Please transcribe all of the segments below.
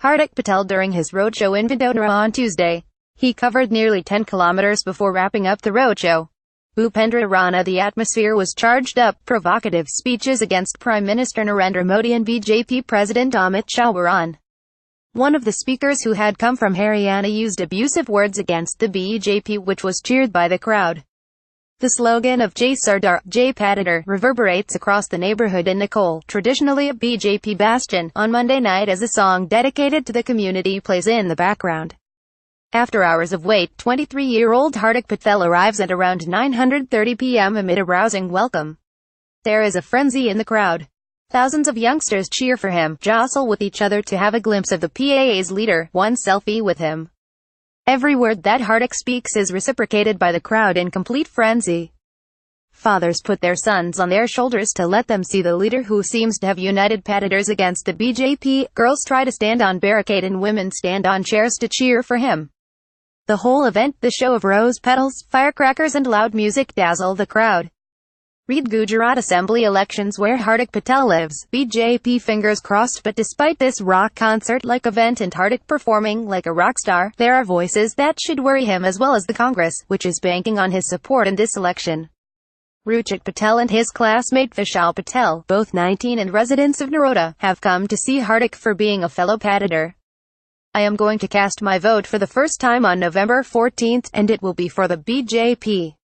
Hardik Patel during his roadshow in Vadodara on Tuesday. He covered nearly 10 kilometers before wrapping up the roadshow. Bhupendra Rana. The atmosphere was charged up. Provocative speeches against Prime Minister Narendra Modi and BJP President Amit Shah were on. One of the speakers, who had come from Haryana, used abusive words against the BJP, which was cheered by the crowd. The slogan of Jai Sardar, Jai Patidar reverberates across the neighborhood in Nicole, traditionally a BJP bastion, on Monday night as a song dedicated to the community plays in the background. After hours of wait, 23-year-old Hardik Patel arrives at around 9:30 p.m. amid a rousing welcome. There is a frenzy in the crowd. Thousands of youngsters cheer for him, jostle with each other to have a glimpse of the PAA's leader, one selfie with him. Every word that Hardik speaks is reciprocated by the crowd in complete frenzy. Fathers put their sons on their shoulders to let them see the leader who seems to have united Patidars against the BJP. Girls try to stand on barricade and women stand on chairs to cheer for him. The whole event, the show of rose petals, firecrackers and loud music, dazzle the crowd. Read Gujarat Assembly elections where Hardik Patel lives. BJP fingers crossed. But despite this rock concert-like event and Hardik performing like a rock star, there are voices that should worry him as well as the Congress, which is banking on his support in this election. Ruchik Patel and his classmate Vishal Patel, both 19 and residents of Naroda, have come to see Hardik for being a fellow Patidar. I am going to cast my vote for the first time on November 14th, and it will be for the BJP.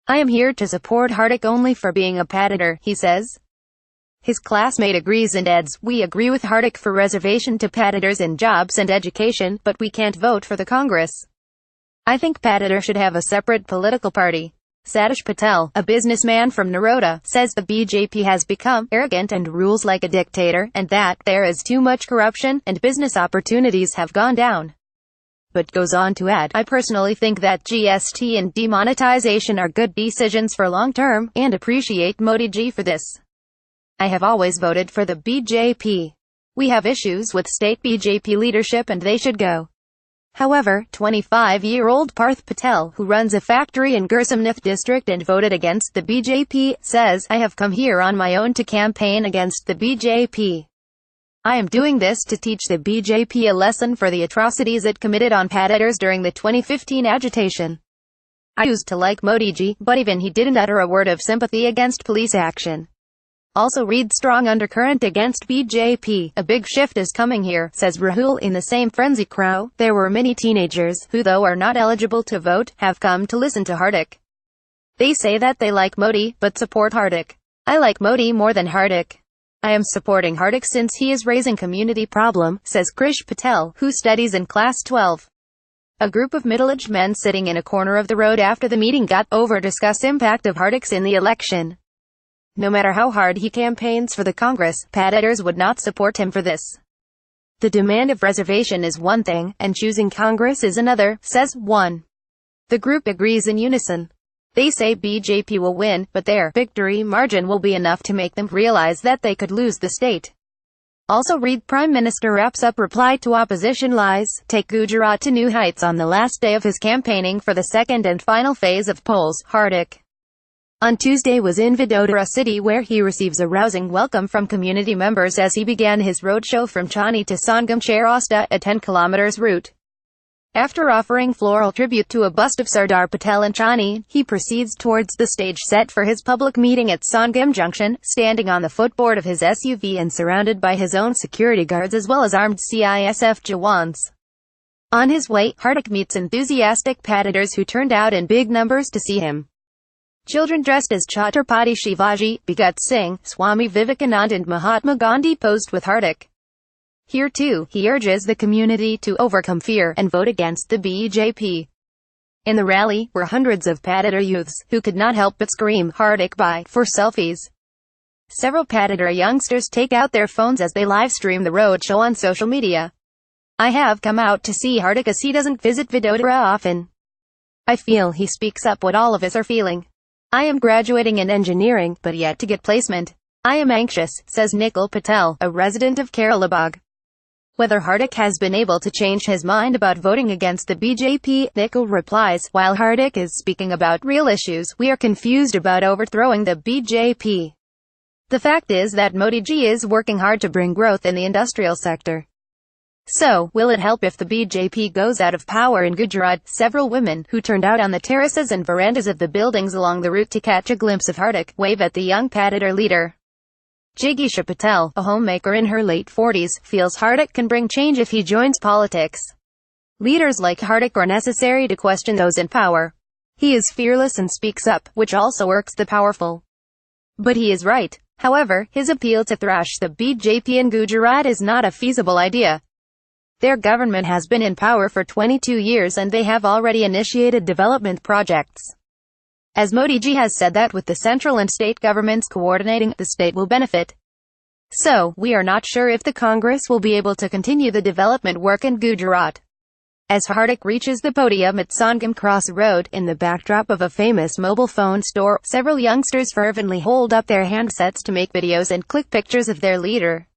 I am here to support Hardik only for being a Patidar, he says. His classmate agrees and adds, "We agree with Hardik for reservation to Patidars in jobs and education, but we can't vote for the Congress. I think Patidar should have a separate political party." Satish Patel, a businessman from Naroda, says the BJP has become arrogant and rules like a dictator, and that there is too much corruption, and business opportunities have gone down. But goes on to add, "I personally think that GST and demonetization are good decisions for long term, and appreciate Modi ji for this. I have always voted for the BJP. We have issues with state BJP leadership and they should go." However, 25-year-old Parth Patel, who runs a factory in Gursamnath district and voted against the BJP, says, "I have come here on my own to campaign against the BJP. I am doing this to teach the BJP a lesson for the atrocities it committed on Patidars during the 2015 agitation. I used to like Modi ji, but even he didn't utter a word of sympathy against police action." Also read strong undercurrent against BJP. "A big shift is coming here," says Rahul. In the same frenzy crowd, there were many teenagers, who though are not eligible to vote, have come to listen to Hardik. They say that they like Modi, but support Hardik. "I like Modi more than Hardik. I am supporting Hardik since he is raising community problem," says Krish Patel, who studies in class 12. A group of middle-aged men sitting in a corner of the road after the meeting got over discuss impact of Hardik's in the election. No matter how hard he campaigns for the Congress, Patidars would not support him for this. "The demand of reservation is one thing, and choosing Congress is another," says one. The group agrees in unison. They say BJP will win, but their victory margin will be enough to make them realize that they could lose the state. Also read Prime Minister wraps up reply to opposition lies, take Gujarat to new heights on the last day of his campaigning for the second and final phase of polls. Hardik on Tuesday was in Vadodara city where he receives a rousing welcome from community members as he began his roadshow from Chani to Sangam Chairasta, a 10 kilometers route. After offering floral tribute to a bust of Sardar Patel in Chani, he proceeds towards the stage set for his public meeting at Sangam Junction, standing on the footboard of his SUV and surrounded by his own security guards as well as armed CISF Jawans. On his way, Hardik meets enthusiastic Patidars who turned out in big numbers to see him. Children dressed as Chhatrapati Shivaji, Bhagat Singh, Swami Vivekanand and Mahatma Gandhi posed with Hardik. Here too, he urges the community to overcome fear and vote against the BJP. In the rally, were hundreds of Patidar youths, who could not help but scream, "Hardik bhai," for selfies. Several Patidar youngsters take out their phones as they live stream the roadshow on social media. "I have come out to see Hardik as he doesn't visit Vadodara often. I feel he speaks up what all of us are feeling. I am graduating in engineering, but yet to get placement. I am anxious," says Nikhil Patel, a resident of Keralabag. Whether Hardik has been able to change his mind about voting against the BJP, Nikhil replies, "While Hardik is speaking about real issues, we are confused about overthrowing the BJP. The fact is that Modi ji is working hard to bring growth in the industrial sector. So, will it help if the BJP goes out of power in Gujarat? Several women, who turned out on the terraces and verandas of the buildings along the route to catch a glimpse of Hardik, wave at the young Patidar leader. Jigisha Patel, a homemaker in her late 40s, feels Hardik can bring change if he joins politics. Leaders like Hardik are necessary to question those in power. He is fearless and speaks up, which also irks the powerful. But he is right. However, his appeal to thrash the BJP in Gujarat is not a feasible idea. Their government has been in power for 22 years and they have already initiated development projects. As Modi ji has said that with the central and state governments coordinating, the state will benefit. So, we are not sure if the Congress will be able to continue the development work in Gujarat. As Hardik reaches the podium at Sangam Cross Road, in the backdrop of a famous mobile phone store, several youngsters fervently hold up their handsets to make videos and click pictures of their leader.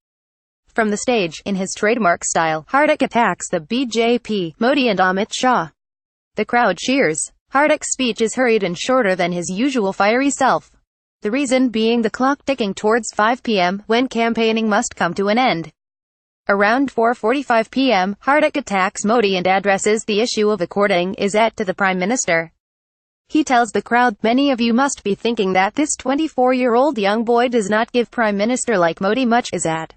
From the stage, in his trademark style, Hardik attacks the BJP, Modi and Amit Shah. The crowd cheers. Hardik's speech is hurried and shorter than his usual fiery self. The reason being the clock ticking towards 5 p.m., when campaigning must come to an end. Around 4:45 p.m., Hardik attacks Modi and addresses the issue of according izzat to the Prime Minister. He tells the crowd, "Many of you must be thinking that this 24-year-old young boy does not give Prime Minister like Modi much izzat.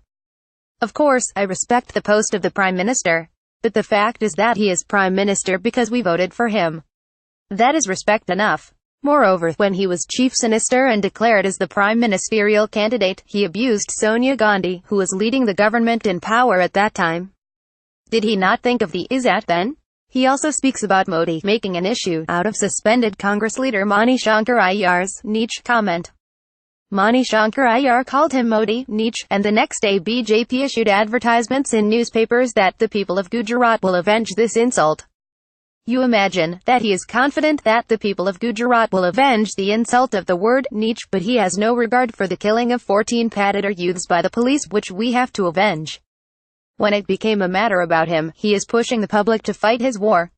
Of course, I respect the post of the Prime Minister. But the fact is that he is Prime Minister because we voted for him. That is respect enough." Moreover, when he was Chief Minister and declared as the Prime Ministerial candidate, he abused Sonia Gandhi, who was leading the government in power at that time. Did he not think of the izzat then? He also speaks about Modi making an issue out of suspended Congress leader Mani Shankar Iyar's niche comment. Mani Shankar Iyar called him Modi niche, and the next day BJP issued advertisements in newspapers that the people of Gujarat will avenge this insult. You imagine that he is confident that the people of Gujarat will avenge the insult of the word niche, but he has no regard for the killing of 14 Patidar youths by the police, which we have to avenge. When it became a matter about him, he is pushing the public to fight his war.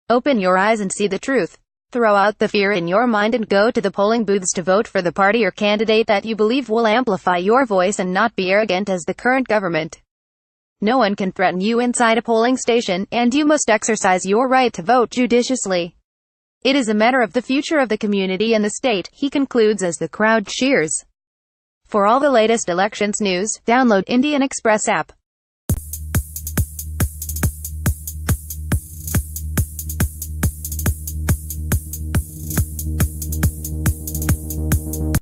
Open your eyes and see the truth. Throw out the fear in your mind and go to the polling booths to vote for the party or candidate that you believe will amplify your voice and not be arrogant as the current government. No one can threaten you inside a polling station, and you must exercise your right to vote judiciously. It is a matter of the future of the community and the state, he concludes as the crowd cheers. For all the latest elections news, download Indian Express app.